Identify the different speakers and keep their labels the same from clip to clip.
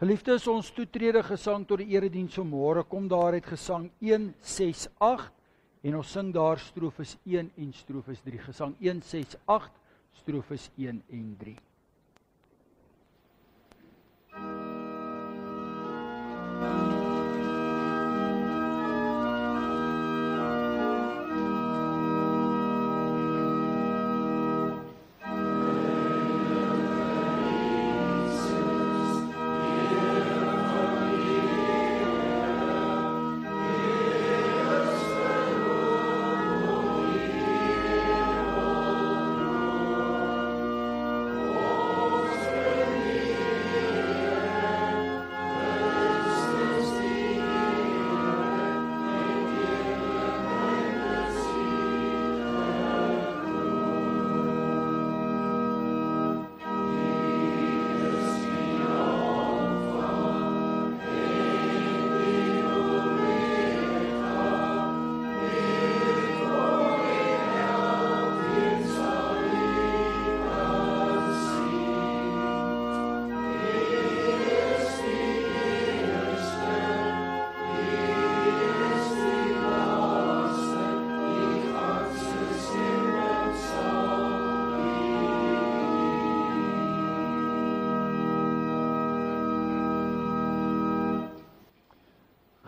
Speaker 1: Geliefdes, ons toetrede gesang tot die erediens vanmôre kom daar uit gesang 168 en ons sing daar strofes 1 en strofes 3. Gesang 168, strofes 1 en 3.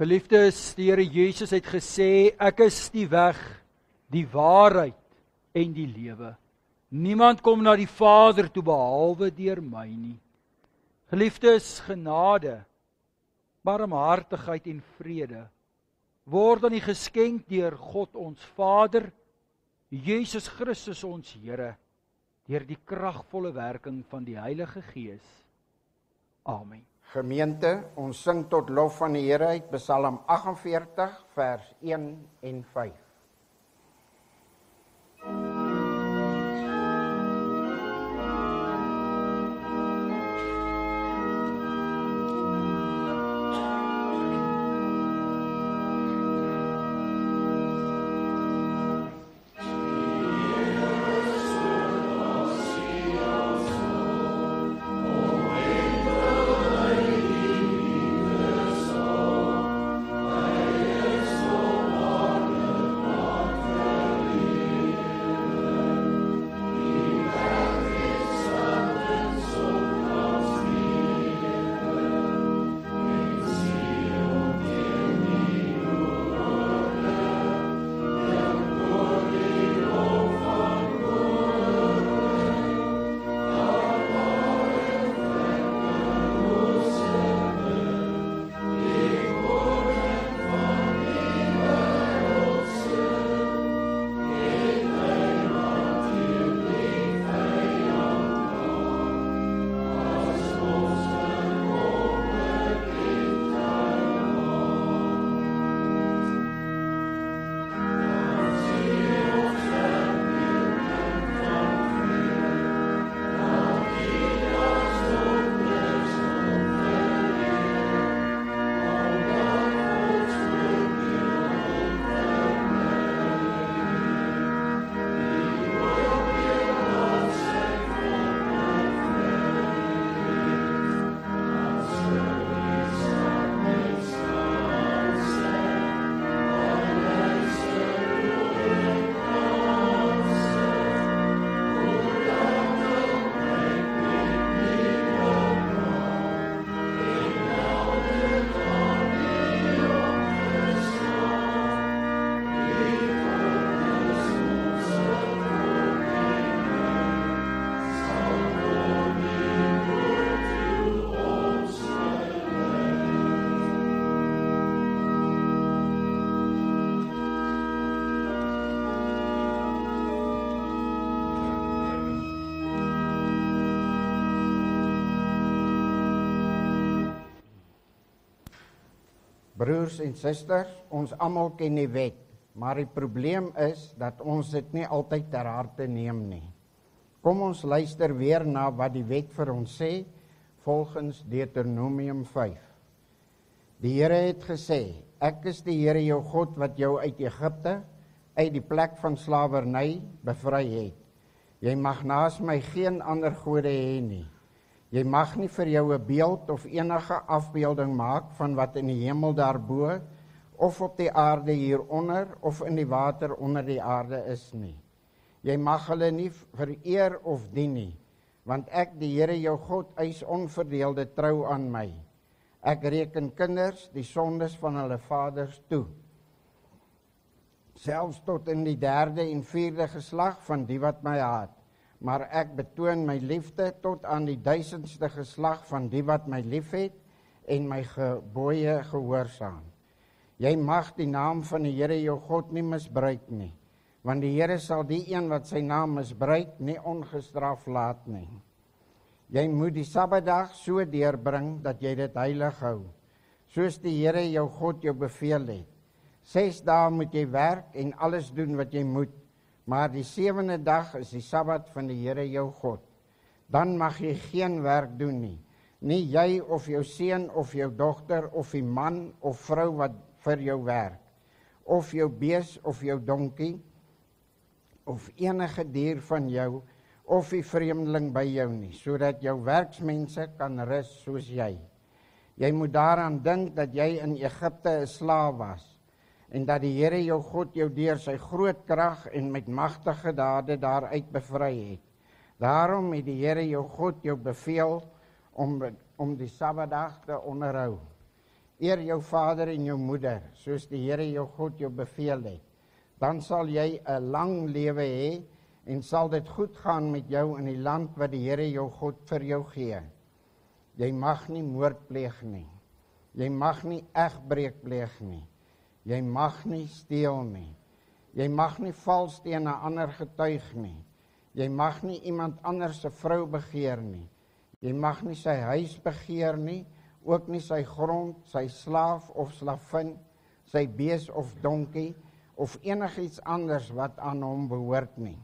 Speaker 1: Geliefdes, die Here Jesus het gesê, ek is die weg, die waarheid en die lewe. Niemand kom na die Vader toe behalwe deur my nie. Geliefdes, genade, barmhartigheid en vrede word aan u geskenk deur God ons Vader, Jesus Christus ons Here, deur die kragvolle werking van die Heilige Gees. Amen.
Speaker 2: Gemeente, ons sing tot lof van die Here uit Psalm 48 vers 1 en 5. Broers en susters, ons almal ken die wet, maar die probleem is dat ons dit nie altyd ter harte neem nie. Kom ons luister weer na wat die wet vir ons sê, volgens Deuteronomium 5. Die Here het gesê, ek is die Here jou God wat jou uit Egipte, uit die plek van slawerny bevry het. Jy mag naas my geen ander gode hê nie. Jy mag nie vir jou 'n beeld of enige afbeelding maak van wat in die hemel daarbo, of op die aarde hieronder, of in die water onder die aarde is nie. Jy mag hulle nie vereer of dien nie, want ek, die Here jou God, eis onverdeelde trou aan my. Ek reken kinders die sondes van hulle vaders toe, selfs tot in die 3de en 4de geslag van die wat my haat. Maar ek betoon my liefde tot aan die 1000ste geslag van die wat my liefhet en my gebooie gehoorsaam. Jy mag die naam van die Here jou God nie misbruik nie, want die Here sal die een wat sy naam misbruik nie ongestraf laat nie. Jy moet die Sabbatdag so deurbring dat jy dit heilig hou, soos die Here jou God jou beveel het. 6 dae moet jy werk en alles doen wat jy moet, maar die 7de dag is die Sabbat van die Here jou God. Dan mag jy geen werk doen nie, nie jy of jou seun of jou dogter of die man of vrou wat vir jou werk, of jou bees of jou donkie, of enige dier van jou, of die vreemdeling by jou nie, sodat jou werksmense kan rus soos jy. Jy moet daaraan dink dat jy in Egipte 'n slaaf was, en dat die Here jou God jou deur sy groot krag en met magtige dade daaruit bevry het. Daarom het die Here jou God jou beveel om die Sabbatdag te onderhou. Eer jou vader en jou moeder, soos die Here jou God jou beveel het. Dan sal jy 'n lang lewe hê en sal dit goed gaan met jou in die land wat die Here jou God vir jou gee. Jy mag nie moord pleeg nie. Jy mag nie egbreek pleeg nie. Jy mag nie steel nie. Jy mag nie vals teen 'n ander getuig nie. Jy mag nie iemand anders se vrou begeer nie. Jy mag nie sy huis begeer nie, ook nie sy grond, sy slaaf of slavin, sy bees of donkie, of enigiets anders wat aan hom behoort nie.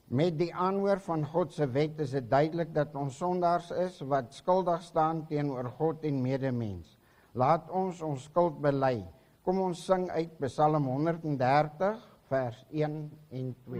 Speaker 2: Met die aanhoor van God se wet is dit duidelik dat ons sondaars is wat skuldig staan teenoor God en medemens. Laat ons skuld bely. Kom ons sing uit Psalm 130 vers 1 en 2.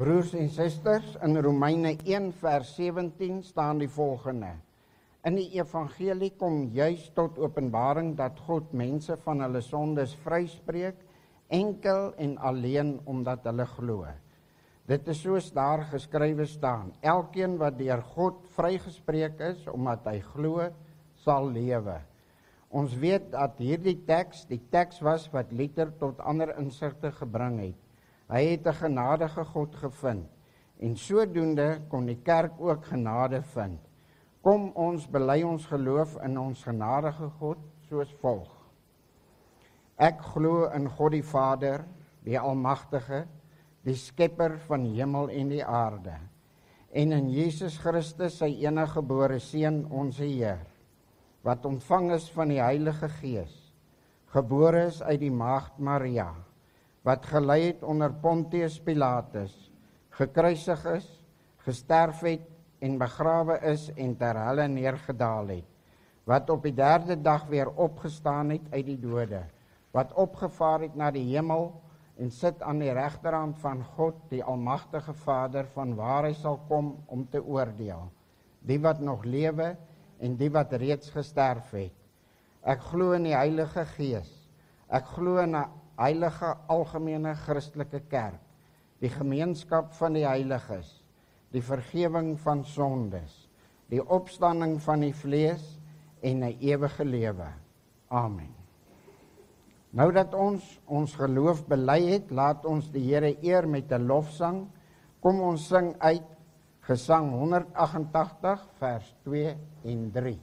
Speaker 2: Broers en susters, in Romeine 1 vers 17 staan die volgende. In die evangelie kom juis tot openbaring dat God mense van hulle sondes vryspreek, enkel en alleen omdat hulle glo. Dit is soos daar geskrywe staan, elkeen wat deur God vrygespreek is omdat hy glo, sal lewe. Ons weet dat hierdie teks die teks was wat Luther tot ander insigte gebring het. Hy het 'n genadige God gevind en sodoende kon die kerk ook genade vind. Kom ons bely ons geloof in ons genadige God soos volg. Ek glo in God die Vader, die Almagtige, die skepper van hemel en die aarde, en in Jesus Christus sy eniggebore Seun, ons Heer, wat ontvang is van die Heilige Gees, gebore is uit die Maagd Maria, wat gelei het onder Pontius Pilatus, gekruisig is, gesterf het en begrawe is en ter helle neergedaal het, wat op die 3de dag weer opgestaan het uit die dode, wat opgevaar het na die hemel en sit aan die regterhand van God, die Almagtige Vader, van waar hy sal kom om te oordeel, die wat nog lewe en die wat reeds gesterf het. Ek glo in die Heilige Gees, ek glo in 'n heilige algemene Christelike kerk, die gemeenskap van die heiliges, die vergifnis van sondes, die opstanding van die vlees en 'n ewige lewe. Amen. Nou dat ons geloof bely het, laat ons die Here eer met 'n lofsang. Kom ons sing uit Gesang 188 vers 2 en 3.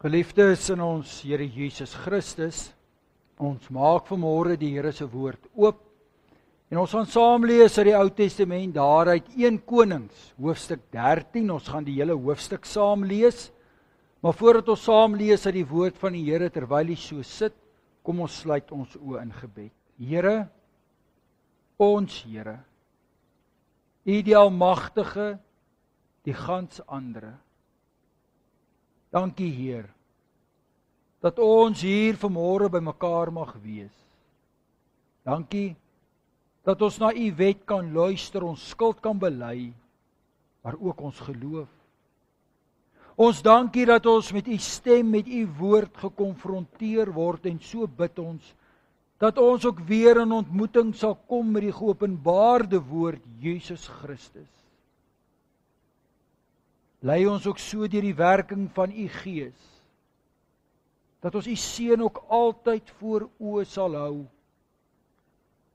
Speaker 1: Geliefdes in ons Here Jesus Christus, ons maak vanmôre die Here se woord oop en ons gaan saam lees uit die Ou Testament daaruit 1 Konings hoofstuk 13. Ons gaan die hele hoofstuk saam lees. Maar voordat ons saam lees uit die woord van die Here terwyl jy so sit, kom ons sluit ons oë in gebed. Here, ons Here, U die Almagtige, die gans andere. Dankie Heer, dat ons hier vanmôre by mekaar mag wees. Dankie, dat ons na U wet kan luister, ons skuld kan bely, maar ook ons geloof. Ons dankie dat ons met U stem, met U woord gekonfronteer word en so bid ons, dat ons ook weer in ontmoeting sal kom met die geopenbaarde woord Jesus Christus. Lei ons ook so deur die werking van U Gees, dat ons U Seun ook altyd voor oë sal hou,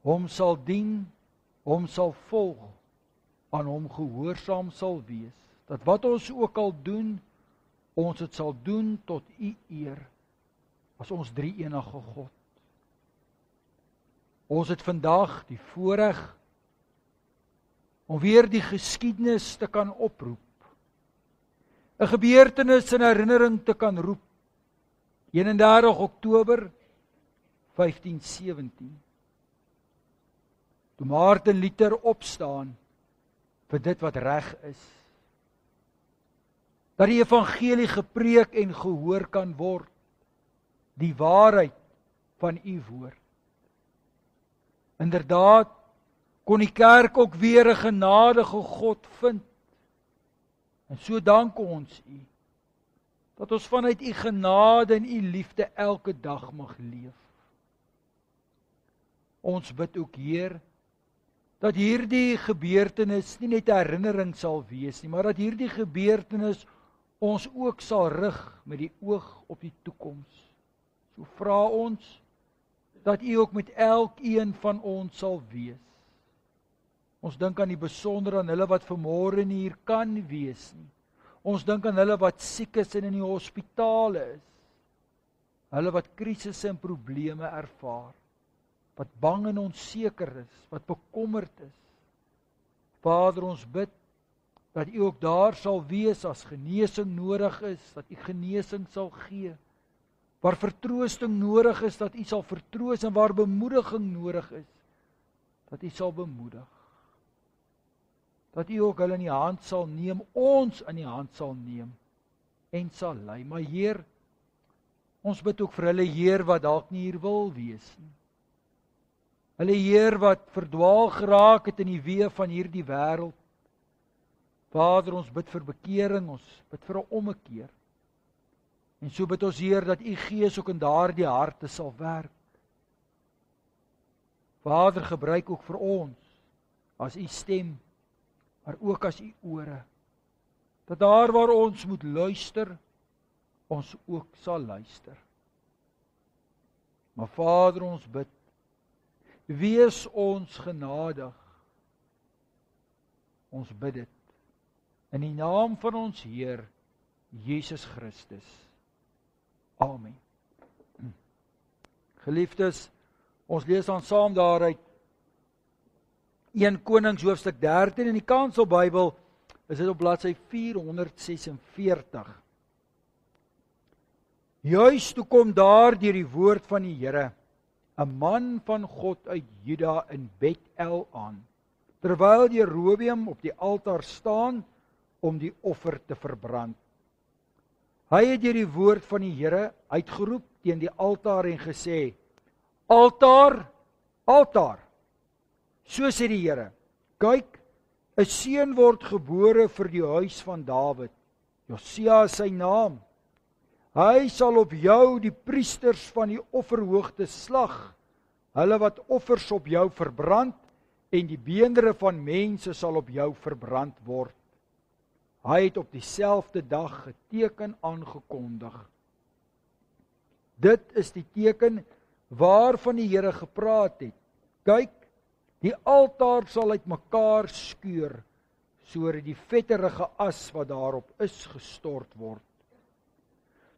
Speaker 1: hom sal dien, hom sal volg, aan hom gehoorsaam sal wees, dat wat ons ook al doen, ons het sal doen tot U eer, as ons drie-enige God. Ons het vandag die voorreg om weer die geskiedenis te kan oproep, 'n gebeurtenis in herinnering te kan roep. 31 Oktober 1517. Toe Martin Luther opstaan vir dit wat reg is. Dat die evangelie gepreek en gehoor kan word. Die waarheid van U woord. Inderdaad, kon die kerk ook weer 'n genadige God vind. En so dank ons U, dat ons vanuit U genade en U liefde elke dag mag leef. Ons bid ook, Heer, dat hierdie gebeurtenis nie net 'n herinnering sal wees nie, maar dat hierdie gebeurtenis ons ook sal rig met die oog op die toekoms. So vra ons dat U ook met elkeen van ons sal wees. Ons dink aan die besonder aan hulle wat vanmôre nie hier kan wees nie. Ons dink aan hulle wat siek is en in die hospitale is. Hulle wat krisisse en probleme ervaar. Wat bang en onseker is, wat bekommerd is. Vader, ons bid dat U ook daar sal wees as genesing nodig is, dat U genesing sal gee. Waar vertroosting nodig is, dat U sal vertroos, en waar bemoediging nodig is, dat U sal bemoedig. Dat U ook hulle in die hand sal neem, ons in die hand sal neem en sal lei. Maar Heer, ons bid ook vir hulle Heer wat dalk nie hier wil wees nie. Hulle Heer wat verdwaal geraak het in die weë van hierdie wêreld. Vader, ons bid vir bekering, ons bid vir 'n ommekeer. En so bid ons Heer dat U Gees ook in daardie harte sal werk. Vader, gebruik ook vir ons as U stem, maar ook as U ore. Dat daar waar ons moet luister, ons ook sal luister. Maar Vader, ons bid, wees ons genadig. Ons bid dit in die naam van ons Heer Jesus Christus. Amen. Geliefdes, ons lees dan saam daaruit 1 Konings hoofstuk 13 in die Kanselbybel, is dit op bladsy 446. Juis toe kom daar deur die woord van die Here 'n man van God uit Juda in Bet-El aan, terwyl Jerobeam op die altaar staan om die offer te verbrand. Hy het deur die woord van die Here uitgeroep teen die altaar en gesê: Altaar, altaar. So sê die Here: Kyk, 'n seun word gebore vir die huis van Dawid. Josia is sy naam. Hy sal op jou die priesters van die offerhoogte slag, hulle wat offers op jou verbrand, en die beendere van mense sal op jou verbrand word. Hy het op dieselfde dag 'n teken aangekondig. Dit is die teken waarvan die Here gepraat het. Kyk, die altaar sal uitmekaar skeur, sodat die vetterige as wat daarop is gestort word.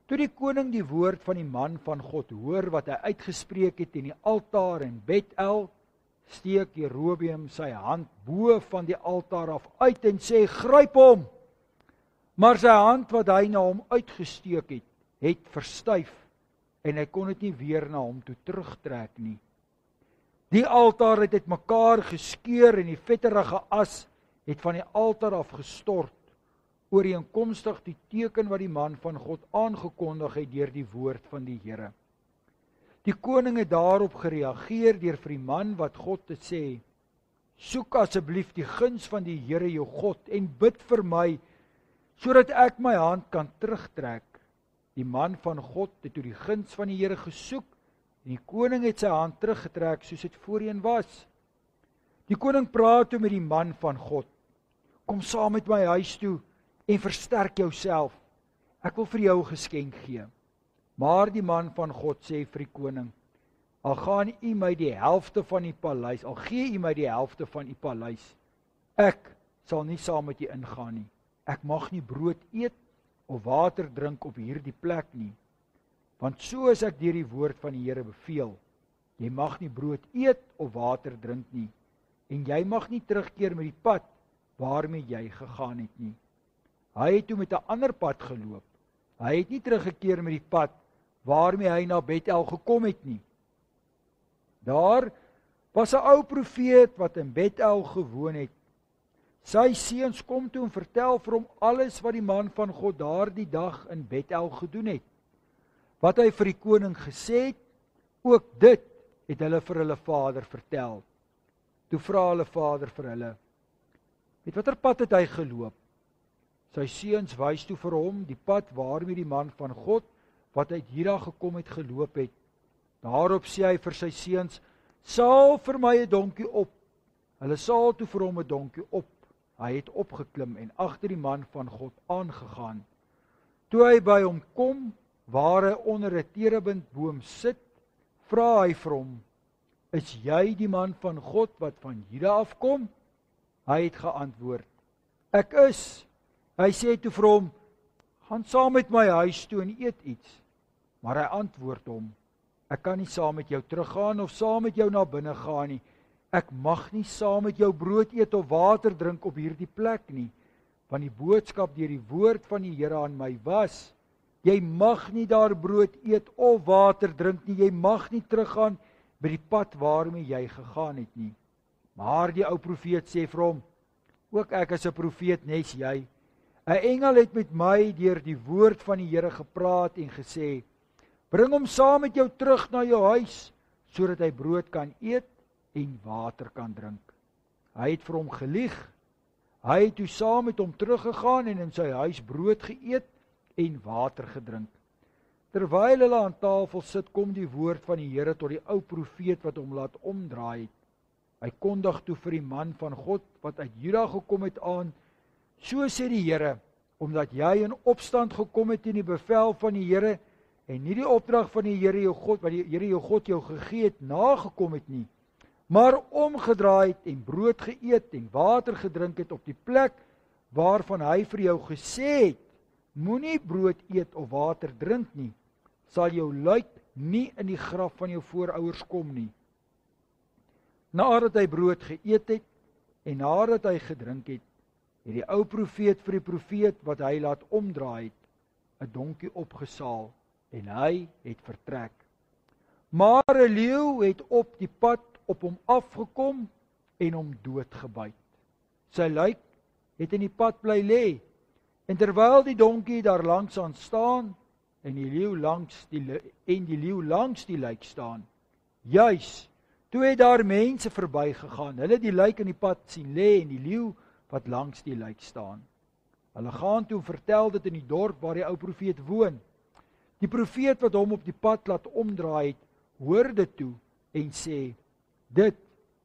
Speaker 1: Toe die koning die woord van die man van God hoor wat hy uitgespreek het in die altaar in Bet-El, steek Jerobeam sy hand bo van die altaar af uit en sê: Gryp hom! Maar sy hand wat hy na hom uitgesteek het verstyf en hy kon dit nie weer na hom toe terugtrek nie. Die altaar het uitmekaar geskeur en die vetterige as het van die altaar af gestort, ooreenkomstig die teken wat die man van God aangekondig het deur die woord van die Here. Die koning het daarop gereageer deur vir die man wat God te sê: Soek asseblief die guns van die Here jou God en bid vir my, sodat ek my hand kan terugtrek. Die man van God het toe die guns van die Here gesoek en die koning het sy hand teruggetrek soos dit voorheen was. Die koning praat toe met die man van God: Kom saam met my huis toe en versterk jouself. Ek wil vir jou 'n geskenk gee. Maar die man van God sê vir die koning: Al gaan u my die helfte van die paleis, al gee u my die helfte van u paleis, ek sal nie saam met u ingaan nie. Ek mag nie brood eet of water drink op hierdie plek nie. Want so is ek deur die woord van die Here beveel. Jy mag nie brood eet of water drink nie. En jy mag nie terugkeer met die pad waarmee jy gegaan het nie. Hy het toe met 'n ander pad geloop. Hy het nie teruggekeer met die pad waarmee hy na Bet-El gekom het nie. Daar was 'n ou profeet wat in Bet-El gewoon het. Sy seuns kom toe en vertel vir hom alles wat die man van God daardie dag in Bet-El gedoen het. Wat hy vir die koning gesê het, ook dit het hulle vir hulle vader vertel. Toe vra hulle vader vir hulle: Met watter pad het hy geloop? Sy seuns wys toe vir hom die pad waarmee die man van God wat uit Juda gekom het geloop het. Daarop sê hy vir sy seuns: Saal vir my 'n donkie op. Hulle saal toe vir hom 'n donkie op. Hy het opgeklim en agter die man van God aangegaan. Toe hy by hom kom, waar hy onder 'n terebintboom sit, vra hy vir hom: "Is jy die man van God wat van Juda afkom?" Hy het geantwoord: "Ek is." Hy sê toe vir hom: "Gaan saam met my huis toe en eet iets." Maar hy antwoord hom: "Ek kan nie saam met jou teruggaan of saam met jou na binne gaan nie. Ek mag nie saam met jou brood eet of water drink op hierdie plek nie, want die boodskap deur die woord van die Here aan my was: jy mag nie daar brood eet of water drink nie, jy mag nie teruggaan by die pad waarmee jy gegaan het nie." Maar die ou profeet sê vir hom: "Ook ek is 'n profeet nes jy. 'n Engel het met my deur die woord van die Here gepraat en gesê: bring hom saam met jou terug na jou huis, sodat hy brood kan eet en water kan drink." Hy het vir hom gelieg. Hy het toe saam met hom teruggegaan en in sy huis brood geëet en water gedrink. Terwyl hulle aan tafel sit, kom die woord van die Here tot die ou profeet wat hom laat omdraai het. Hy kondig toe vir die man van God wat uit Juda gekom het aan: "So sê die Here, omdat jy in opstand gekom het teen die bevel van die Here en nie die opdrag van die Here jou God wat die Here jou God jou gegee het nagekom het nie, maar omgedraai het en brood geëet en water gedrink het op die plek waarvan hy vir jou gesê het: moenie brood eet of water drink nie, sal jou lijk nie in die graf van jou voorouers kom nie." Nadat hy brood geëet het en nadat hy gedrink het, het die ou profeet vir die profeet wat hy laat omdraai het, 'n donkie opgesaal en hy het vertrek. Maar 'n leeu het op die pad op hom afgekom en hom doodgebyt. Sy lijk het in die pad bly lê, en terwyl die donkie daar langs aan staan en die leeu langs die lijk staan, juis toe het daar mense verbygegaan. Hulle die lijk in die pad sien lê en die leeu wat langs die lijk staan. Hulle gaan toe vertel dit in die dorp waar die ou profeet woon. Die profeet wat hom op die pad laat omdraai het, hoor dit toe en sê: dit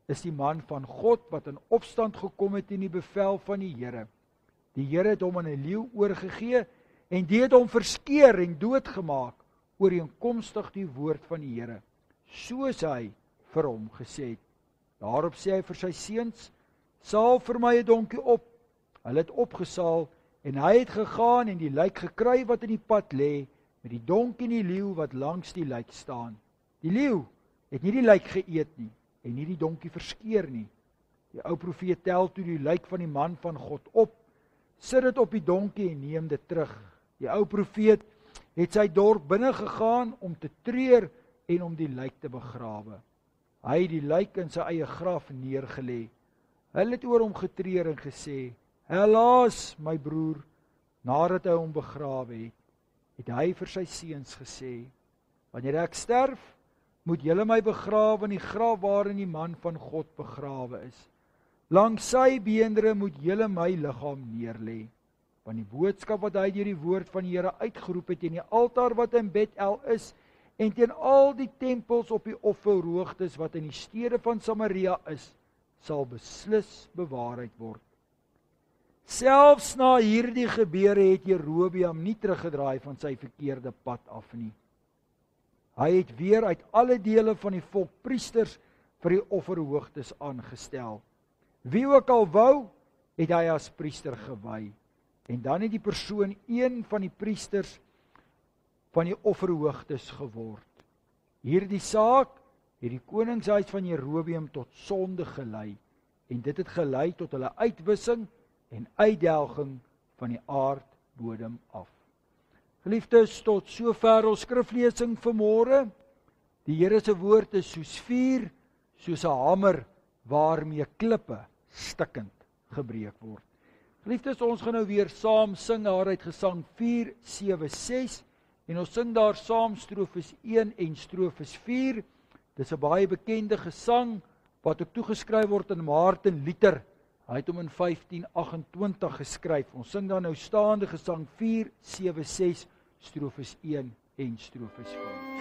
Speaker 1: is die man van God wat in opstand gekom het in die bevel van die Here. Die Here het hom aan 'n leeu oorgegee en dit het hom verskeur en doodgemaak ooreenkomstig die woord van die Here, soos hy vir hom gesê het. Daarop sê hy vir sy seuns: saal vir my 'n donkie op. Hulle het opgesaal en hy het gegaan en die lijk gekry wat in die pad lê, met die donkie en die leeu wat langs die lijk staan. Die leeu het nie die lijk geëet nie en nie die donkie verskeur nie. Die ou profeet tel toe die lijk van die man van God op, sit dit op die donkie en neem dit terug. Die ou profeet het sy dorp binne gegaan om te treur en om die lijk te begrawe. Hy het die lijk in sy eie graf neergelê. Hulle het oor hom getreur en gesê: helaas, my broer. Nadat hy hom begrawe het hy vir sy seuns gesê: wanneer ek sterf, moet julle my begrawe in die graf waarin die man van God begrawe is. Langs sy beendere moet julle my liggaam neerlê. Want die boodskap wat hy deur die woord van die Here uitgeroep het teen die altaar wat in Bethel is, en teen al die tempels op die offerhoogtes wat in die stede van Samaria is, sal beslis bewaarheid word. Selfs na hierdie gebeure het Jerobeam nie teruggedraai van sy verkeerde pad af nie. Hy het weer uit alle dele van die volk priesters vir die offerhoogtes aangestel. Wie ook al wou, het hy as priester gewy. En dan het die persoon een van die priesters van die offerhoogtes geword. Hierdie saak het die koningshuis van Jerobeam tot sonde gelei, en dit het gelei tot hulle uitwissing en uitdelging van die aardbodem af. Geliefdes, tot sover ons skriflesing vanmôre. Die Here se woord is soos vuur, soos 'n hamer waarmee klippe stikkend gebreek word. Geliefdes, ons gaan nou weer saam sing daaruit Gesang 476 en ons sing daar saam strofes 1 en strofes 4. Dis 'n baie bekende gesang wat ook toegeskryf word aan Martin Luther. Hy het hom in 1528 geskryf. Ons sing dan nou staande Gesang 476 strofes 1 en strofes 4.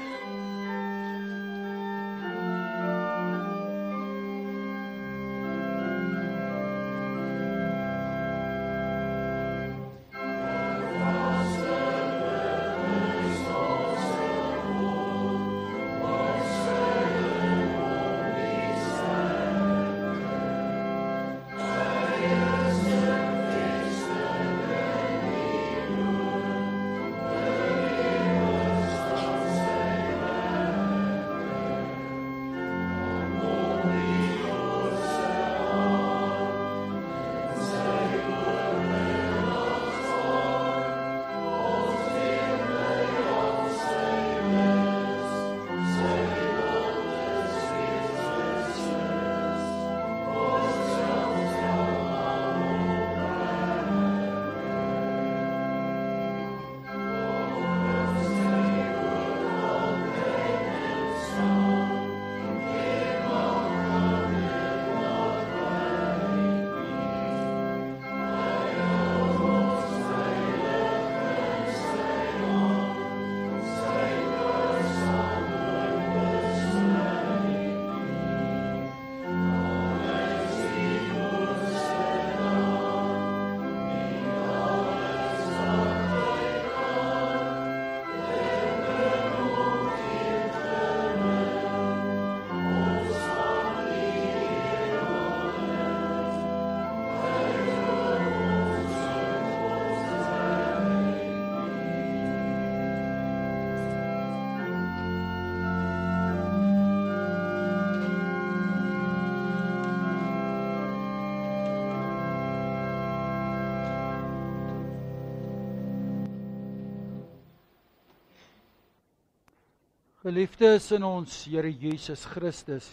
Speaker 1: Geliefdes in ons Here Jesus Christus,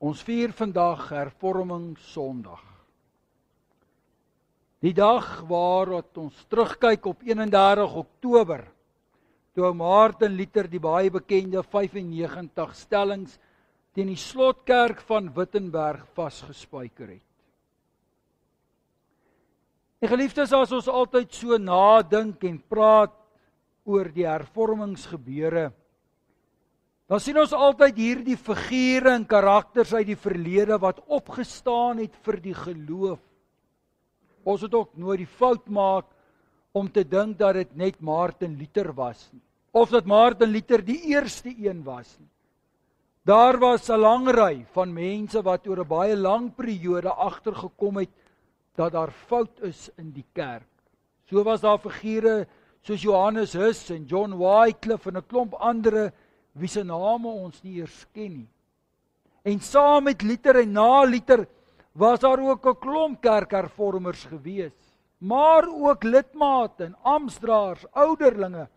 Speaker 1: ons vier vandag Hervorming Sondag. Die dag waarop ons terugkyk op 31 Oktober, toe Martin Luther die baie bekende 95 stellings teen die slotkerk van Wittenberg vasgespijker het. En geliefdes, as ons altyd so nadink en praat oor die hervormingsgebeure, dan sien ons altyd hierdie figure en karakters uit die verlede wat opgestaan het vir die geloof. Ons moet ook nooit die fout maak om te dink dat dit net Martin Luther was nie, of dat Martin Luther die eerste een was nie. Daar was 'n lang ry van mense wat oor 'n baie lang periode agtergekom het dat daar fout is in die kerk. So was daar figure soos Johannes Hus en John Wycliffe en 'n klomp ander wie se name ons nie eers ken nie. En saam met Luther en na Luther was daar ook 'n klomp kerkhervormers gewees, maar ook lidmate en amptsdraers, ouderlinge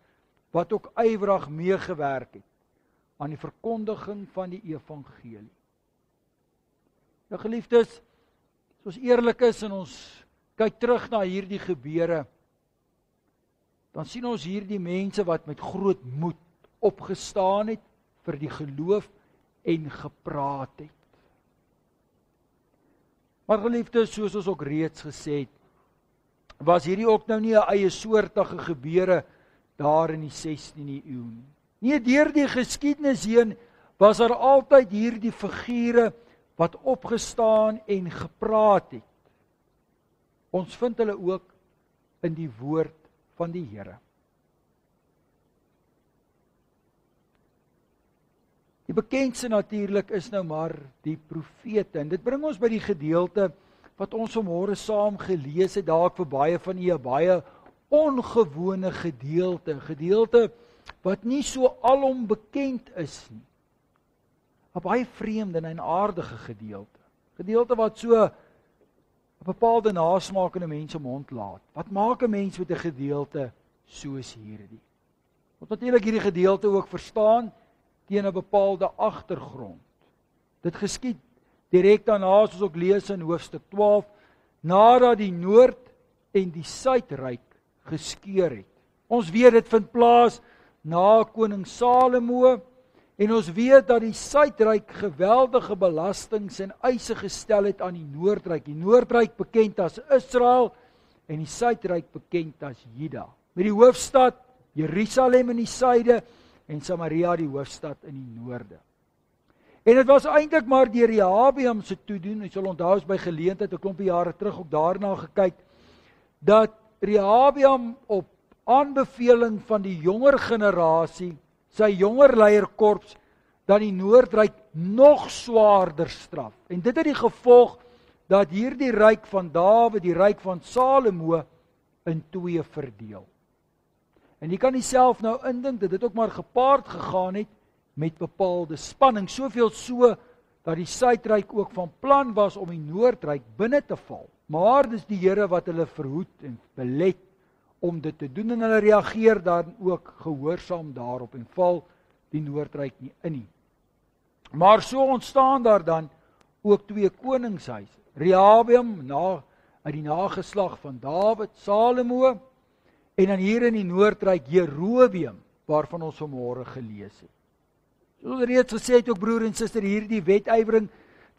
Speaker 1: wat ook ywerig meegewerk het aan die verkondiging van die evangelie. Nou geliefdes, as ons eerlik is en ons kyk terug na hierdie gebeure, dan sien ons hierdie mense wat met groot moed opgestaan het vir die geloof en gepraat het. Maar geliefdes, soos ons ook reeds gesê het, was hierdie ook nou nie 'n eie soortige gebeure daar in die 16de eeu nie. Nee, deur die geskiedenis heen was daar altyd hierdie figure wat opgestaan en gepraat het. Ons vind hulle ook in die woord van die Here. Die bekendste natuurlik is nou maar die profete. En dit bring ons by die gedeelte wat ons vanmôre saam gelees het, dalk vir baie van u 'n baie ongewone gedeelte wat nie so alom bekend is nie. 'n Baie vreemde en aardige gedeelte wat so 'n bepaalde nasmaak in 'n mens se mond laat. Wat maak 'n mens met 'n gedeelte soos hierdie? Ons natuurlik hierdie gedeelte ook verstaan teen 'n bepaalde agtergrond. Dit geskied direk daarna, soos ook lees in hoofstuk 12, nadat die Noord- en die Suidryk geskeur het. Ons weet dit vind plaas na koning Salomo, en ons weet dat die Suidryk geweldige belastings en eise gestel het aan die Noordryk. Die Noordryk bekend as Israel en die Suidryk bekend as Juda. Met die hoofstad Jerusalem in die suide en Samaria die hoofstad in die noorde. En dit was eintlik maar deur Rehabeam se toedoen, jy sal onthou ons by geleentheid 'n klompie jare terug ook daarna gekyk, dat Rehabeam op aanbeveling van die jonger generasie, sy jonger leierkorps, dat die Noordryk nog swaarder straf. En dit het die gevolg dat hierdie ryk van Dawid, die ryk van Salomo, in twee verdeel. En jy kan nie self nou indink dat dit ook maar gepaard gegaan het met bepaalde spanning, soveel so dat die Suidryk ook van plan was om die Noordryk binne te val. Maar dis die Here wat hulle verhoed en belet om dit te doen, en hulle reageer dan ook gehoorsaam daarop en val die Noordryk nie in nie. Maar so ontstaan daar dan ook twee koningshuise. Rehabeam uit die nageslag van Dawid, Salomo, en dan hier in die Noordryk Jerobeam, waarvan ons vanmôre gelees het. Soos reeds gesê het ook broer en suster, hierdie wedywering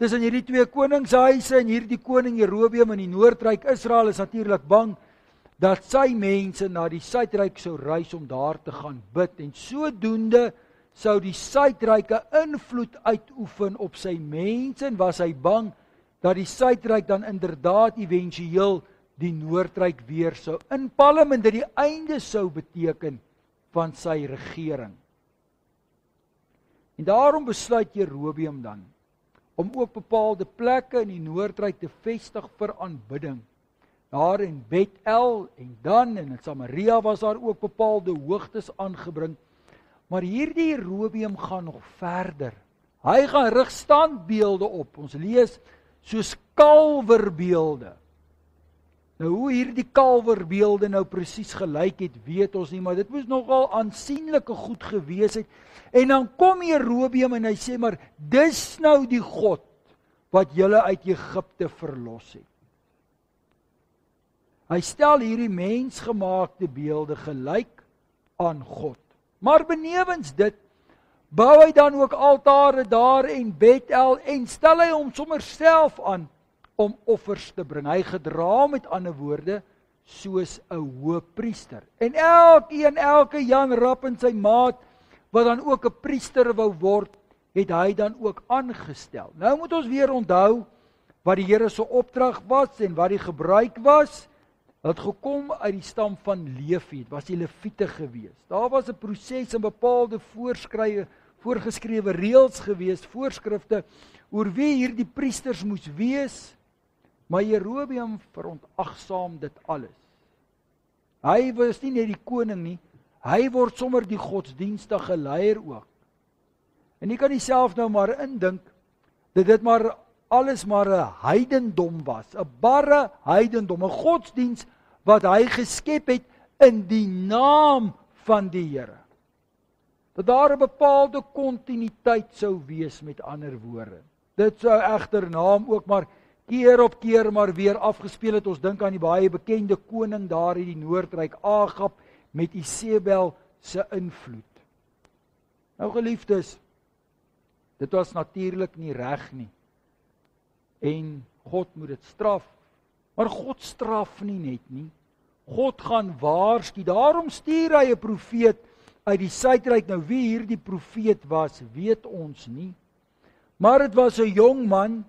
Speaker 1: tussen hierdie twee koningshuise en hierdie koning Jerobeam in die Noordryk Israel is natuurlik bang dat sy mense na die Suidryk sou reis om daar te gaan bid, en sodoende sou die Suidryk 'n invloed uitoefen op sy mense, en was hy bang dat die Suidryk dan inderdaad éventueel die Noordryk weer sou inpalm en dit die einde sou beteken van sy regering. En daarom besluit Jerobeam dan om ook bepaalde plekke in die Noordryk te vestig vir aanbidding. Daar in Bethel en dan in Samaria was daar ook bepaalde hoogtes aangebring. Maar hierdie Jerobeam gaan nog verder. Hy gaan rig standbeelde op. Ons lees soos kalverbeelde. Nou hoe hierdie kalverbeelde nou presies gelyk het, weet ons nie, maar dit moes nogal aansienlike goed gewees het. En dan kom Jerobeam en hy sê, maar dis nou die God wat julle uit Egipte verlos het. Hy stel hierdie mensgemaakte beelde gelyk aan God. Maar benewens dit, bou hy dan ook altare daar en Bethel en stel hy hom sommer self aan om offers te bring. Hy gedra met ander woorde soos 'n hoëpriester. En elke Jan Rap en sy maat wat dan ook 'n priester wou word, het hy dan ook aangestel. Nou moet ons weer onthou wat die Here se opdrag was en wat die gebruik was. Het gekom uit die stam van Levi, het was die Lewiete gewees. Daar was 'n proses en bepaalde voorgeskrewe reëls gewees, voorskrifte oor wie hierdie priesters moes wees, maar Jerobeam verontagsaam dit alles. Hy was nie net die koning nie, hy word sommer die godsdienstige leier ook. En jy kan jouself nou maar indink, dat dit maar alles maar 'n heidendom was, 'n barre heidendom, 'n godsdiens wat hy geskep het in die naam van die Here. Dat daar 'n bepaalde kontinuïteit sou wees, met ander woorde. Dit sou egter naam ook maar keer op keer maar weer afgespeel het. Ons dink aan die baie bekende koning daar in die Noordryk, Agab, met Isebel se invloed. Nou geliefdes, dit was natuurlik nie reg nie. En God moet dit straf. Maar God straf nie net nie. God gaan waarsku. Daarom stuur hy 'n profeet uit die suidryk. Nou wie hierdie profeet was, weet ons nie. Maar dit was 'n jong man,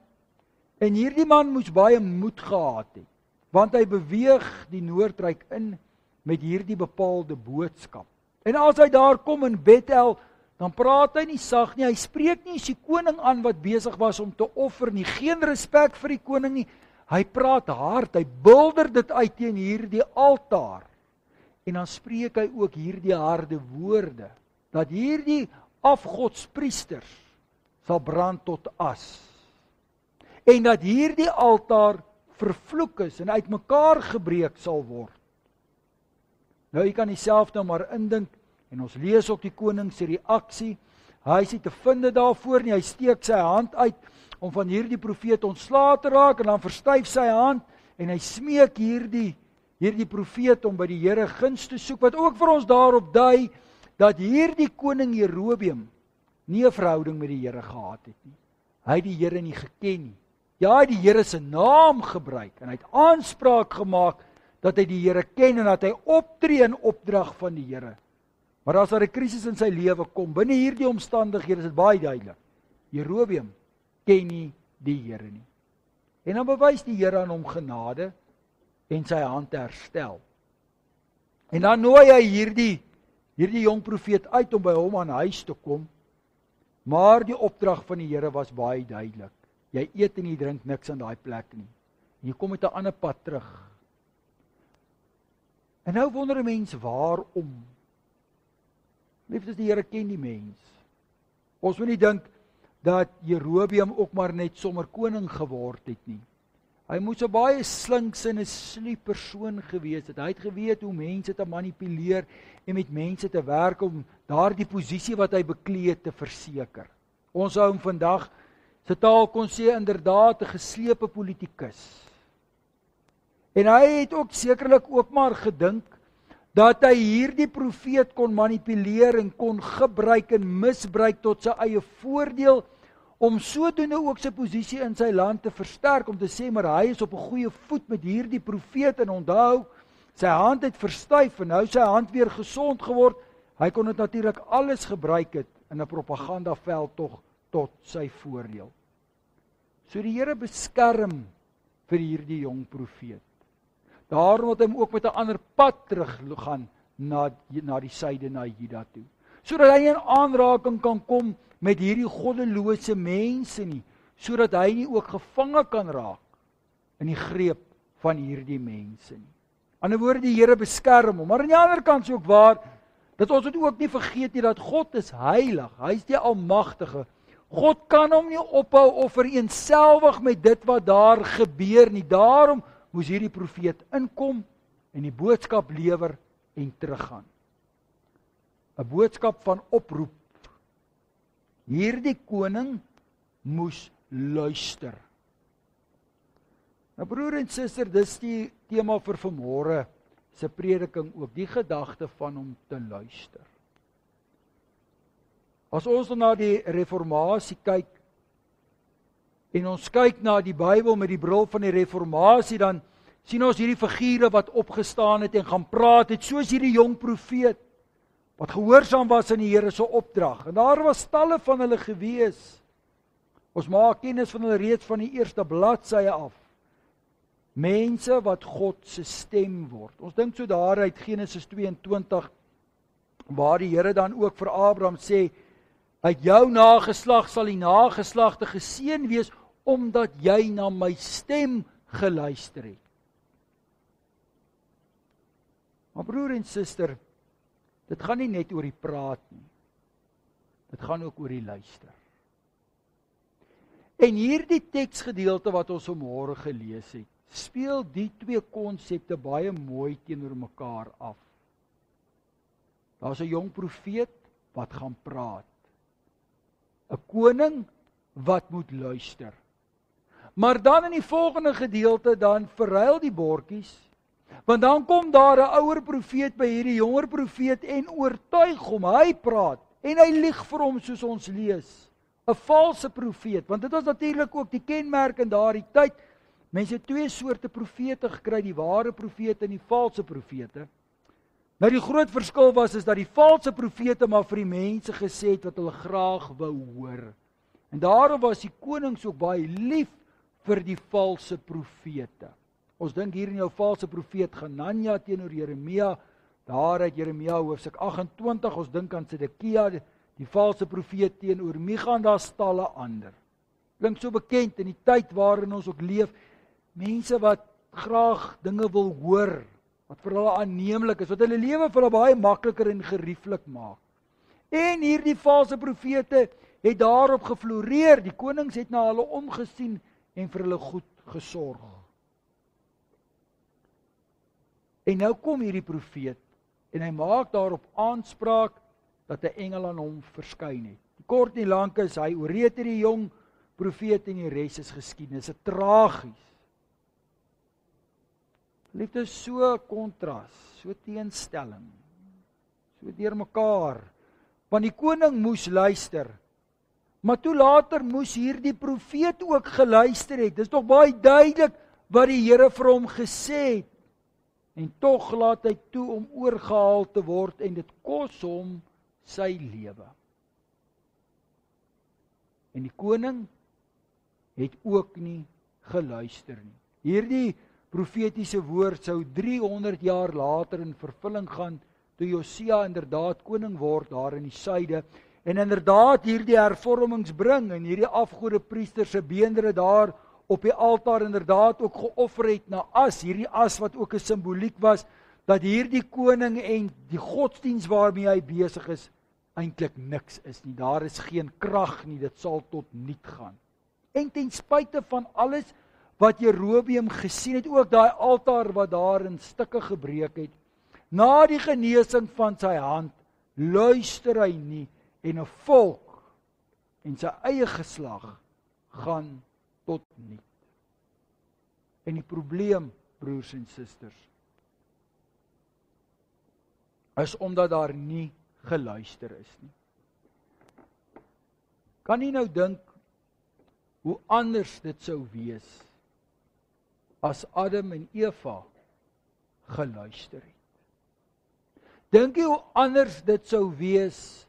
Speaker 1: en hierdie man moes baie moed gehad het, want hy beweeg die Noordryk in met hierdie bepaalde boodskap. En as hy daar kom in Bethel, dan praat hy nie sag nie, hy spreek nie die koning aan wat besig was om te offer nie, geen respek vir die koning nie, hy praat hard, hy bulder dit uit teen hierdie altaar, en dan spreek hy ook hierdie harde woorde, dat hierdie afgodspriesters sal brand tot as, en dat hierdie altaar vervloek is en uitmekaar gebreek sal word. Nou jy kan jouself nou maar indink, en ons lees ook die koning se reaksie, hy is nie te vind daarvoor nie, hy steek sy hand uit om van hierdie profeet ontslae te raak, en dan verstyf sy hand, en hy smeek hierdie profeet om by die Here guns te soek, wat ook vir ons daarop dui, dat hierdie koning Jerobeam nie 'n verhouding met die Here gehad het nie. Hy het die Here nie geken nie. Ja, hy het die Here se naam gebruik, en hy het aanspraak gemaak, dat hy die Here ken, en dat hy optree in opdrag van die Here. Maar as daar 'n krisis in sy lewe kom, binne hierdie omstandighede is dit baie duidelik. Jerobeam ken nie die Here nie. En dan bewys die Here aan hom genade en sy hand herstel. En dan nooi hy hierdie jong profeet uit om by hom aan huis te kom. Maar die opdrag van die Here was baie duidelik. Jy eet en jy drink niks aan daai plek nie. En jy kom met 'n ander pad terug. En nou wonder 'n mens waarom. Liefdes, die Here ken die mens. Ons moet nie dink dat Jerobeam ook maar net sommer koning geword het nie. Hy moes 'n baie slinks en 'n sluw persoon gewees het. Hy het geweet hoe mense te manipuleer en met mense te werk om daardie posisie wat hy beklee het te verseker. Ons sou hom vandag se taal kon sê inderdaad 'n geslepe politikus. En hy het ook sekerlik ook maar gedink dat hy hierdie profeet kon manipuleer en kon gebruik en misbruik tot sy eie voordeel, om sodoende ook sy posisie in sy land te versterk, om te sê, maar hy is op 'n goeie voet met hierdie profeet, en onthou, sy hand het verstyf, en nou sy hand weer gesond geword, hy kon dit natuurlik alles gebruik het, in 'n propagandaveld tog, tot sy voordeel. So die Here beskerm vir hierdie jong profeet. Daarom het hy hom ook met 'n ander pad teruggaan na die suide, na Juda toe. Sodat hy in aanraking kan kom met hierdie goddelose mense nie, sodat hy nie ook gevange kan raak in die greep van hierdie mense nie. Aan die woorde, die Here beskerm hom, maar aan die ander kant is ook waar, dat ons het ook nie vergeet nie, dat God is heilig, hy is die almagtige. God kan hom nie ophou of vereenselwig met dit wat daar gebeur nie. Daarom moes hierdie profeet inkom en die boodskap lewer en teruggaan. 'n Boodskap van oproep. Hierdie koning moes luister. Nou broer en suster, dis die tema vir vanmôre se prediking ook, die gedagte van om te luister. As ons na die reformatie kyk, en ons kyk na die Bybel met die bril van die reformatie, dan sien ons hierdie figure wat opgestaan het en gaan praat het, soos hierdie jong profeet, wat gehoorsaam was aan die Here se opdrag. En daar was talle van hulle gewees. Ons maak kennis van hulle reeds van die eerste bladsye af. Mense wat God se stem word. Ons dink so daar uit Genesis 22, waar die Here dan ook vir Abraham sê, uit jou nageslag sal die nageslagte geseën wees, omdat jy na my stem geluister het. Maar broer en suster, dit gaan nie net oor die praat nie. Dit gaan ook oor die luister. En hierdie teksgedeelte wat ons vanmôre gelees het, speel die twee konsepte baie mooi teenoor mekaar af. Daar's 'n jong profeet wat gaan praat. 'n Koning wat moet luister. Maar dan in die volgende gedeelte dan verruil die bordjies, want dan kom daar 'n ouer profeet by hierdie jonger profeet en oortuig hom, hy praat en hy lieg vir hom soos ons lees. 'n Valse profeet, want dit was natuurlik ook die kenmerk in daardie tyd. Mense het twee soorte profete gekry, die ware profete en die valse profete. Nou die groot verskil was is dat die valse profete maar vir die mense gesê het wat hulle graag wou hoor. En daarom was die konings ook baie lief vir die valse profete. Ons dink hier in jou valse profeet Hananja teenoor Jeremia, daar uit Jeremia hoofstuk 28, ons dink aan Sedekia, die valse profeet teenoor Micha, en daar's talle ander. Klink so bekend in die tyd waarin ons ook leef, mense wat graag dinge wil hoor, wat vir hulle aanneemlik is, wat hulle lewe vir hulle baie makliker en gerieflik maak. En hierdie valse profete het daarop gefloreer, die konings het na hulle omgesien en vir hulle goed gesorg. En nou kom hierdie profeet, en hy maak daarop aanspraak, dat 'n engel aan hom verskyn het. Die kort en lank is, hy oreed hierdie jong profeet en die res is geskiedenis, dit is tragies. Liefde is so kontras, so teenstelling, so deurmekaar, want die koning moes luister, maar toe later moes hierdie profeet ook geluister het. Dis tog baie duidelik wat die Here vir hom gesê het, en tog laat hy toe om oorgehaal te word, en dit kos hom sy lewe. En die koning het ook nie geluister nie. Hierdie profetiese woord sou 300 jaar later in vervulling gaan, toe Josia inderdaad koning word daar in die suide, en inderdaad hierdie hervormings bring, en hierdie afgode priester se beendere daar op die altaar inderdaad ook geoffer het na as, hierdie as wat ook 'n simboliek was, dat hierdie koning en die godsdiens waarmee hy besig is, eintlik niks is nie. Daar is geen krag nie, dit sal tot niet gaan. En ten spyte van alles wat Jerobeam gesien het, ook daai altaar wat daar in stukke gebreek het, na die genesing van sy hand, luister hy nie, en 'n volk en sy eie geslag gaan tot niet. En die probleem, broers en susters, is omdat daar nie geluister is nie. Kan jy nou dink hoe anders dit sou wees as Adam en Eva geluister het? Dink jy hoe anders dit sou wees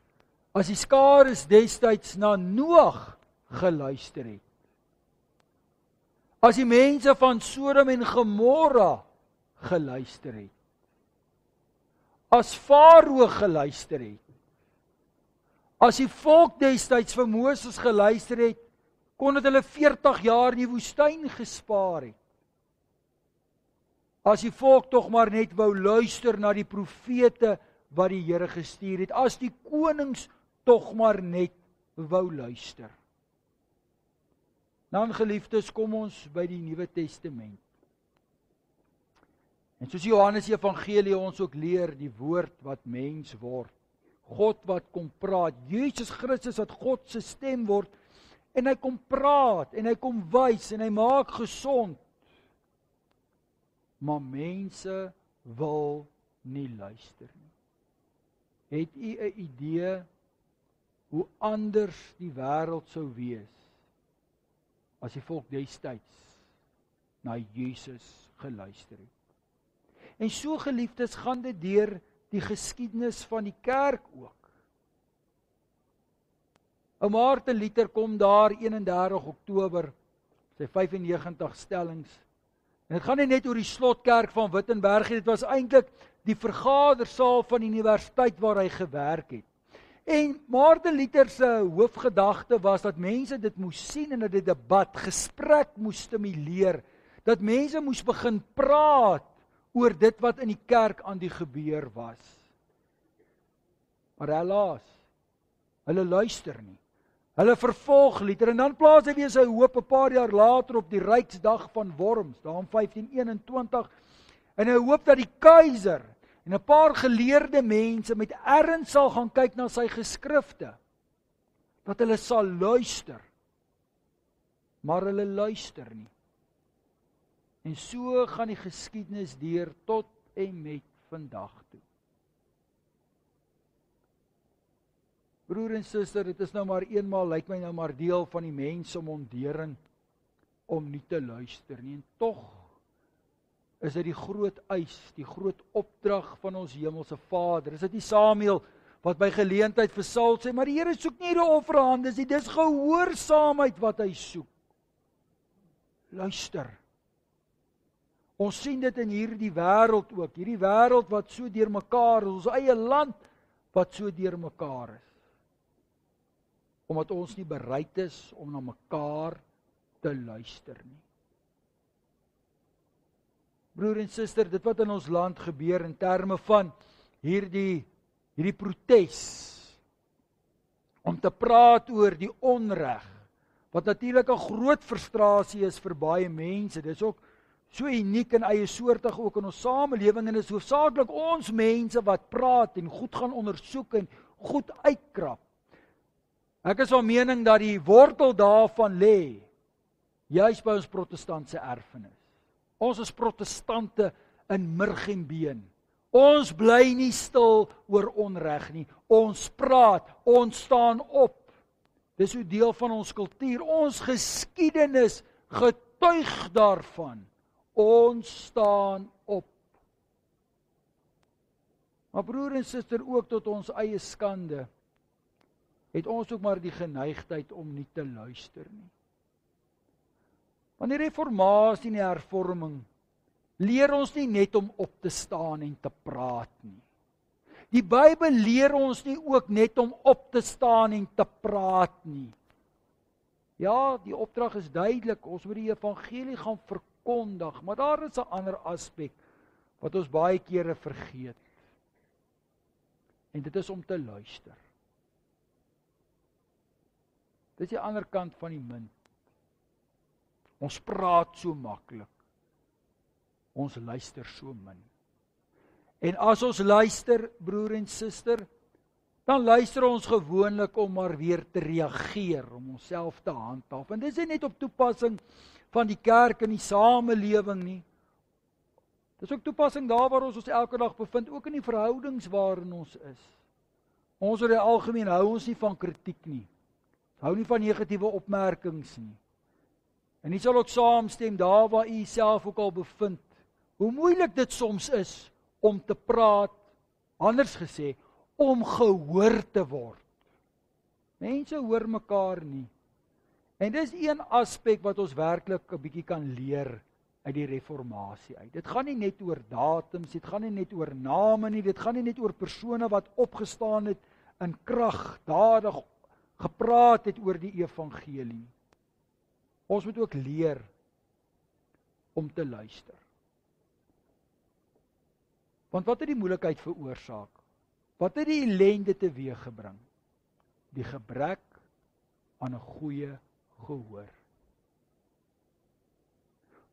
Speaker 1: as die skares destyds na Noag geluister het? As die mense van Sodom en Gomorra geluister het? As Farao geluister het? As die volk destyds vir Moses geluister het, kon dit hulle 40 jaar in die woestyn gespaar het. As die volk tog maar net wou luister na die profete wat die Here gestuur het, as die konings tog maar net wou luister. Dan geliefdes, kom ons by die Nuwe Testament. En soos Johannes Evangelie ons ook leer, die woord wat mens word, God wat kom praat, Jesus Christus wat God se stem word, en hy kom praat, en hy kom wys, en hy maak gesond. Maar mense wil nie luister nie. Het u 'n idee hoe anders die wêreld sou wees as die volk destyds na Jesus geluister het? En so geliefdes, gaan dit deur die geskiedenis van die kerk ook. Ou Martin Luther kom daar 31 Oktober, sy 95 stellings. En dit gaan nie net oor die slotkerk van Wittenberg nie, dit was eintlik die vergadersaal van die universiteit waar hy gewerk het. En Martin Luther se hoofgedagte was dat mense dit moes sien en dat dit debat, gesprek moes stimuleer, dat mense moes begin praat oor dit wat in die kerk aan die gebeur was. Maar helaas, hulle luister nie. Hulle vervolg Luther en dan plaas hy weer sy hoop 'n paar jaar later op die Ryksdag van Worms, daar in 1521, en hy hoop dat die keiser en 'n paar geleerde mense met erns sal gaan kyk na sy geskrifte, dat hulle sal luister, maar hulle luister nie. En so gaan die geskiedenis deur tot en met vandag toe. Broer en suster, dit is nou maar eenmaal, lyk my nou maar deel van die mens om ontdering om nie te luister nie. En tog is dit die groot eis, die groot opdrag van ons hemelse Vader. Is dit nie Samuel wat by geleentheid vir Saul sê, maar die Here soek nie die offerhande nie, dis gehoorsaamheid wat hy soek. Luister. Ons sien dit in hierdie wêreld ook, hierdie wêreld wat so deurmekaar is, ons eie land wat so deurmekaar is. Omdat ons nie bereid is om na mekaar te luister nie. Broer en suster, dit wat in ons land gebeur in terme van hierdie protes, om te praat oor die onreg, wat natuurlik 'n groot frustrasie is vir baie mense, dit is ook so uniek en eie soortig ook in ons samelewing, en is hoofsaaklik ons mense wat praat en goed gaan ondersoek en goed uitkrap. Ek is van mening dat die wortel daarvan lê, juis by ons protestantse erfenis. Ons is protestante in murg en been. Ons bly nie stil oor onreg nie. Ons praat, ons staan op. Dis so deel van ons kultuur. Ons geskiedenis getuig daarvan. Ons staan op. Maar broer en suster, ook tot ons eie skande, het ons ook maar die geneigtheid om nie te luister nie. Want die reformatie en die hervorming leer ons nie net om op te staan en te praat nie. Die Bybel leer ons nie ook net om op te staan en te praat nie. Ja, die opdrag is duidelik, ons moet die evangelie gaan verkondig, maar daar is 'n ander aspek wat ons baie kere vergeet. En dit is om te luister. Dit is die ander kant van die munt. Ons praat so maklik. Ons luister so min. En as ons luister, broer en suster, dan luister ons gewoonlik om maar weer te reageer, om onsself te handhaaf. En dit is nie net op toepassing van die kerk en die samelewing nie. Dit is ook toepassing daar waar ons elke dag bevind, ook in die verhoudings waarin ons is. Ons oor die algemeen hou ons nie van kritiek nie. Hou nie van negatiewe opmerkings nie. En u sal ook saamstem daar waar u self ook al bevind, hoe moeilik dit soms is om te praat, anders gesê, om gehoor te word. Mense hoor mekaar nie. En dis een aspek wat ons werklik 'n bietjie kan leer uit die reformatie uit. Dit gaan nie net oor datums, dit gaan nie net oor name nie, dit gaan nie net oor persone wat opgestaan het in krag, dadig gepraat het oor die evangelie. Ons moet ook leer om te luister. Want wat het die moeilikheid veroorsaak? Wat het die ellende teweeggebring? Die gebrek aan 'n goeie gehoor.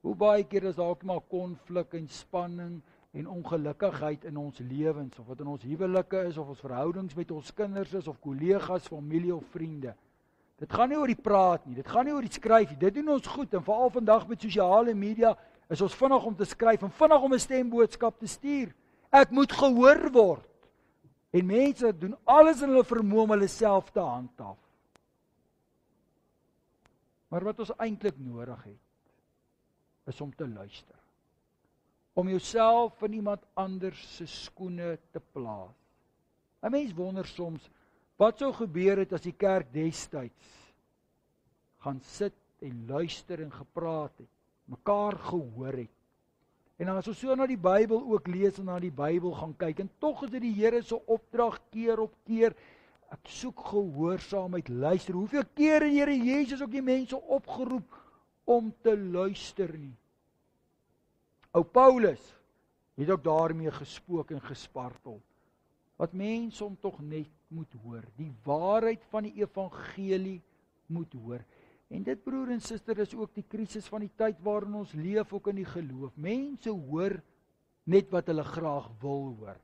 Speaker 1: Hoe baie keer is daar ook maar konflik en spanning en ongelukkigheid in ons lewens, of wat in ons huwelike is, of ons verhoudings met ons kinders is, of kollegas, familie of vriende. Dit gaan nie oor die praat nie, dit gaan nie oor die skryf nie, dit doen ons goed, en veral vandag met sosiale media, is ons vinnig om te skryf, en vinnig om 'n stemboodskap te stuur. Ek moet gehoor word. En mense doen alles in hulle vermoë om hulle self te handhaaf. Maar wat ons eintlik nodig het, is om te luister. Om jouself in iemand anders se skoene te plaas. 'n Mens wonder soms, wat sou gebeur het as die kerk destyds gaan sit en luister en gepraat het, mekaar gehoor het. En as ons so na die Bybel ook lees en na die Bybel gaan kyk, en tog is dit die Here se opdrag keer op keer, ek soek gehoorsaamheid, luister. Hoeveel keer het die Here Jesus ook die mense opgeroep om te luister nie? Ou Paulus het ook daarmee gespook en gespartel. Wat mense om tog net moet hoor, die waarheid van die evangelie moet hoor. En dit, broer en suster, is ook die krisis van die tyd waarin ons leef, ook in die geloof. Mense hoor net wat hulle graag wil hoor.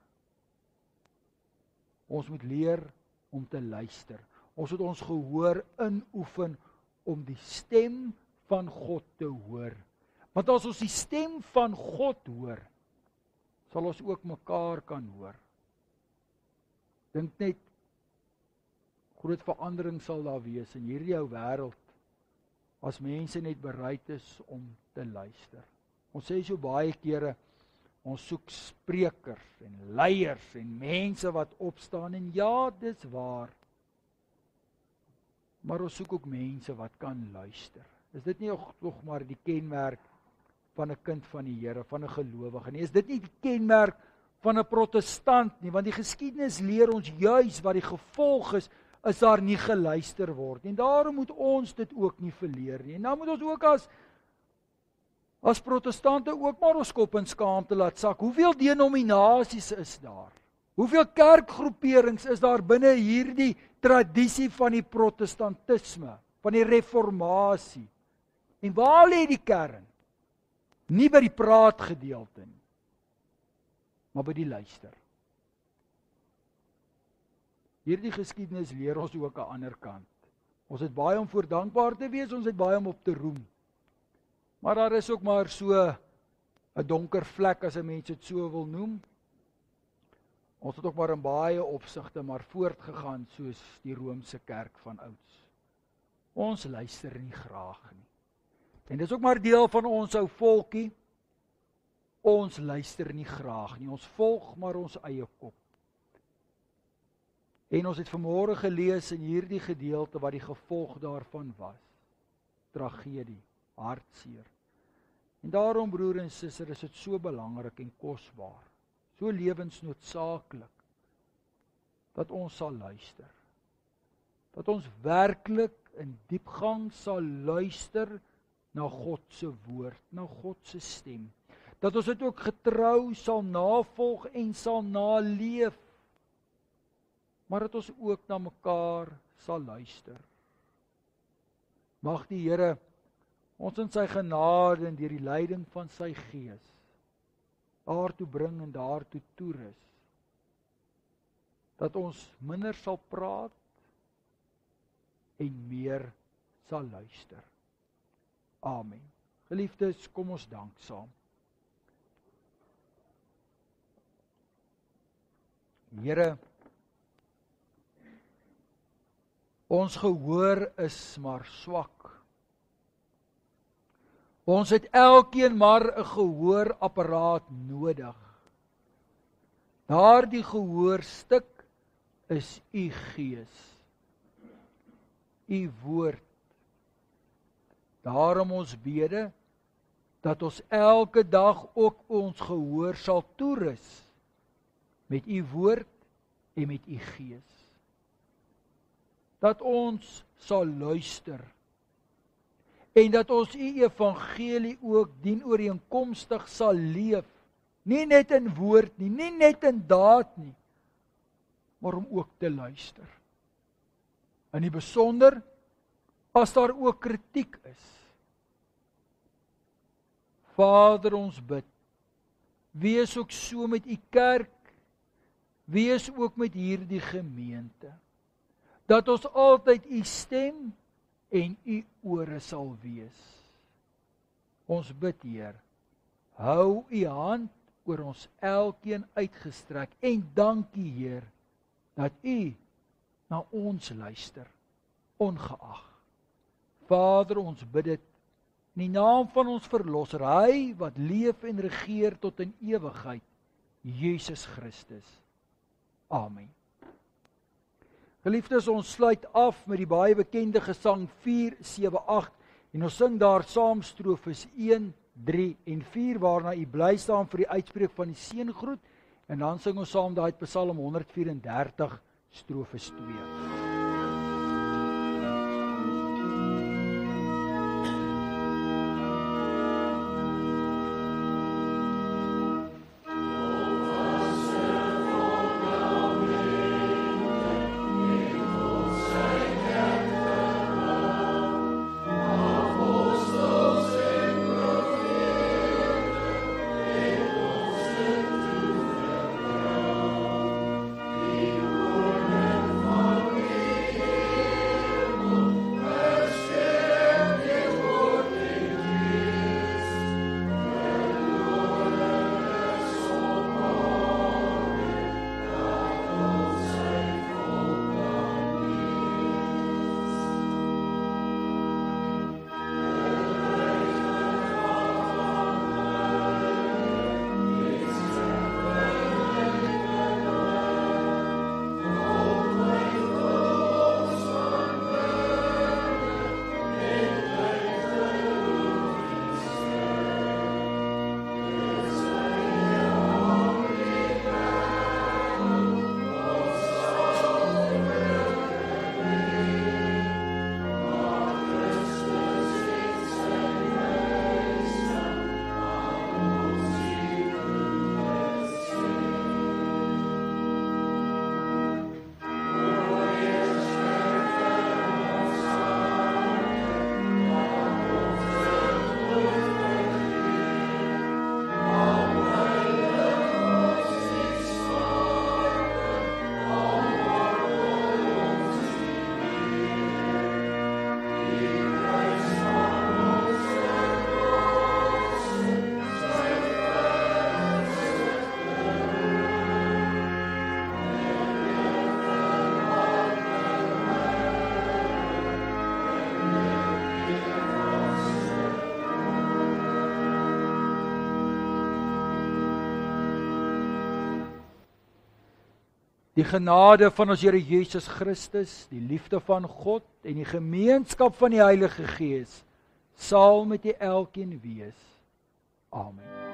Speaker 1: Ons moet leer om te luister. Ons moet ons gehoor inoefen om die stem van God te hoor. Want as ons die stem van God hoor, sal ons ook mekaar kan hoor. Dink net, groot verandering sal daar wees in hierdie ou wêreld, as mense net bereid is om te luister. Ons sê so baie kere, ons soek sprekers en leiers en mense wat opstaan, en ja, dis waar. Maar ons soek ook mense wat kan luister. Is dit nie nog maar die kenmerk van 'n kind van die Here, van 'n gelowige nie? Is dit nie die kenmerk van 'n protestant nie? Want die geskiedenis leer ons juis wat die gevolg is daar nie geluister word. En daarom moet ons dit ook nie verleer nie. En dan moet ons ook as protestante ook maar ons kop in skaamte laat sak. Hoeveel denominasies is daar? Hoeveel kerkgroeperings is daar binne hierdie tradisie van die protestantisme, van die reformatie? En waar lê die kern? Nie by die praatgedeelte nie, maar by die luister. Hierdie geskiedenis leer ons ook 'n ander kant. Ons het baie om voor dankbaar te wees, ons het baie om op te roem. Maar daar is ook maar so 'n donker vlek, as 'n mens dit so wil noem. Ons het ook maar in baie opsigte maar voortgegaan soos die Romeinse kerk van ouds. Ons luister nie graag nie. En dis ook maar deel van ons ou volkie. Ons luister nie graag nie. Ons volg maar ons eie kop. En ons het vanmôre gelees in hierdie gedeelte wat die gevolg daarvan was. Tragedie, hartseer. En daarom, broer en suster, is dit so belangrik en kosbaar, so lewensnoodsaaklik, dat ons sal luister. Dat ons werklik in diepgang sal luister na God se woord, na God se stem. Dat ons dit ook getrou sal navolg en sal naleef. Maar dat ons ook na mekaar sal luister. Mag die Here ons in sy genade en deur die leiding van sy Gees daartoe bring en daartoe toerus, dat ons minder sal praat en meer sal luister. Amen. Geliefdes, kom ons dank saam. Here, ons gehoor is maar swak. Ons het elkeen maar 'n gehoorapparaat nodig. Daardie gehoorstuk is u Gees, u woord. Daarom ons bede, dat ons elke dag ook ons gehoor sal toerus met u woord en met u Gees. Dat ons sal luister en dat ons u evangelie ook dienooreenkomstig sal leef, nie net in woord nie, nie net in daad nie, maar om ook te luister. In die besonder, as daar ook kritiek is. Vader, ons bid, wees ook so met u kerk, wees ook met hierdie gemeente, dat ons altyd u stem en u ore sal wees. Ons bid, Heer, hou u hand oor ons elkeen uitgestrek en dankie, Heer, dat u na ons luister, ongeag. Vader, ons bid dit in die naam van ons Verlosser, hy wat leef en regeer tot in ewigheid, Jesus Christus. Amen. Geliefdes, ons sluit af met die baie bekende gesang 478 en ons sing daar saam strofes 1, 3 en 4 waarna u bly staan vir die uitspreek van die seëngroet en dan sing ons saam daai Psalm 134 strofes 2. Die genade van ons Here Jesus Christus, die liefde van God en die gemeenskap van die Heilige Gees sal met u elkeen wees. Amen.